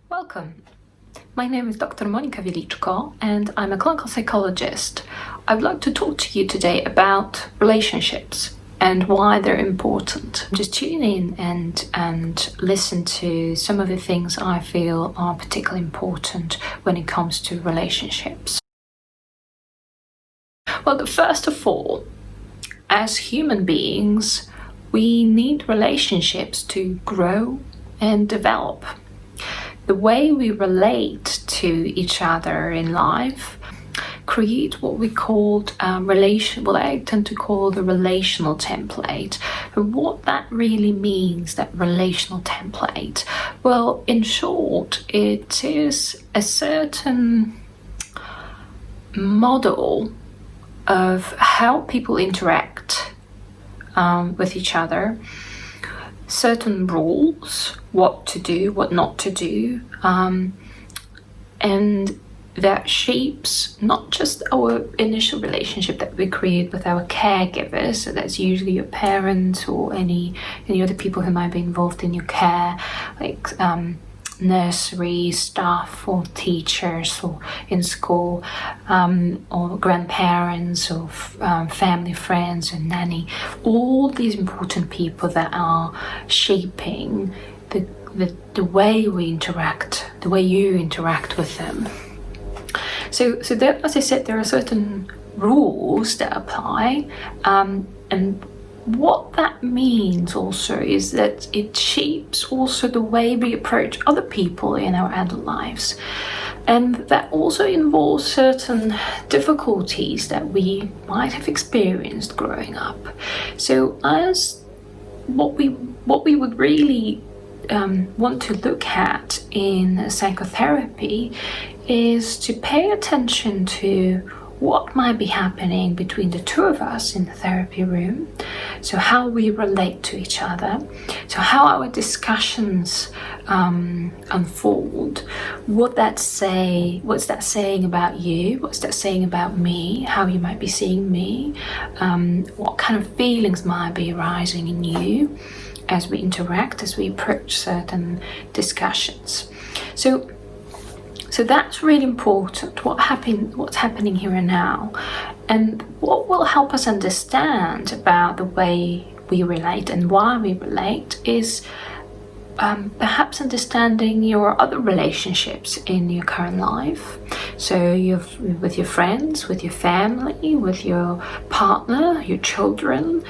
Welcome. My name is Dr. Monika Wieliczko and I'm a clinical psychologist. I would like to talk to you today about relationships and why they're important. Just tune in and listen to some of the things I feel are particularly important when it comes to relationships. Well, first of all, as human beings, we need relationships to grow and develop. The way we relate to each other in life create what we call what I tend to call the relational template. And what that really means, that relational template, well, in short, it is a certain model of how people interact with each other, certain rules, what to do, what not to do, and that shapes not just our initial relationship that we create with our caregivers, so that's usually your parents or any other people who might be involved in your care, like nursery staff or teachers or in school, or grandparents or family, friends or nanny, all these important people that are shaping the way we interact, the way you interact with them. So there, as I said, there are certain rules that apply, and what that means also is that it shapes also the way we approach other people in our adult lives. And that also involves certain difficulties that we might have experienced growing up. So as what we would really want to look at in psychotherapy is to pay attention to what might be happening between the two of us in the therapy room. So how we relate to each other, so how our discussions unfold, what's that saying about you, what's that saying about me, how you might be seeing me, what kind of feelings might be arising in you as we interact, as we approach certain discussions. So that's really important, what's happening here and now. And what will help us understand about the way we relate and why we relate is perhaps understanding your other relationships in your current life. So with your friends, with your family, with your partner, your children,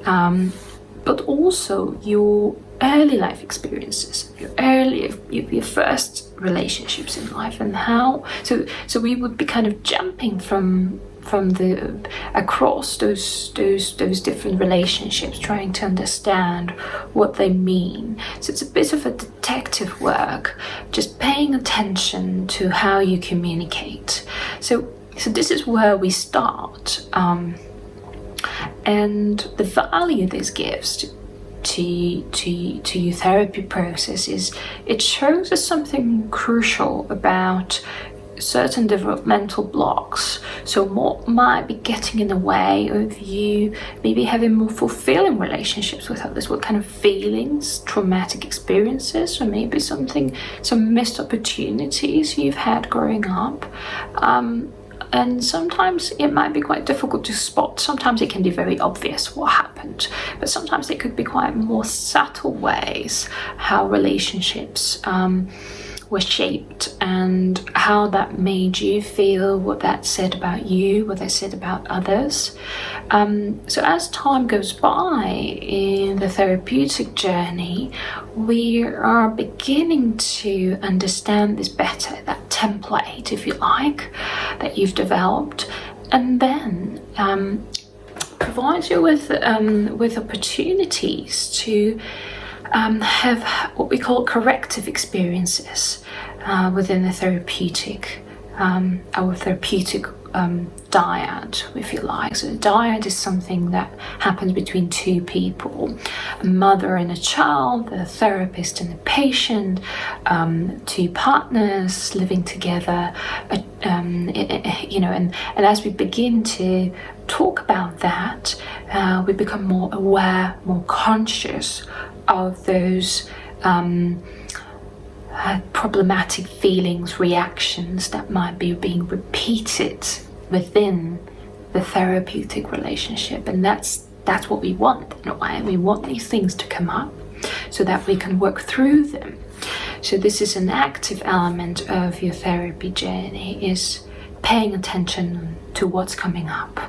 but also your early life experiences, your first relationships in life, and how. So we would be kind of jumping from across those different relationships, trying to understand what they mean. So it's a bit of a detective work, just paying attention to how you communicate. So this is where we start. And the value this gives to your therapy process is it shows us something crucial about certain developmental blocks. So what might be getting in the way of you maybe having more fulfilling relationships with others? What kind of feelings, traumatic experiences, or maybe some missed opportunities you've had growing up? And sometimes it might be quite difficult to spot. Sometimes it can be very obvious what happened, but sometimes it could be quite more subtle ways how relationships were shaped and how that made you feel, what that said about you, what that said about others. So as time goes by in the therapeutic journey, we are beginning to understand this better, that template, if you like, that you've developed, and then provides you with opportunities to have what we call corrective experiences within the therapeutic, our therapeutic dyad, if you like. So the dyad is something that happens between two people, a mother and a child, the therapist and the patient, two partners living together, and as we begin to talk about that, we become more aware, more conscious of those problematic feelings, reactions that might be being repeated within the therapeutic relationship. And that's what we want in a way. We want these things to come up so that we can work through them. So this is an active element of your therapy journey, is paying attention to what's coming up.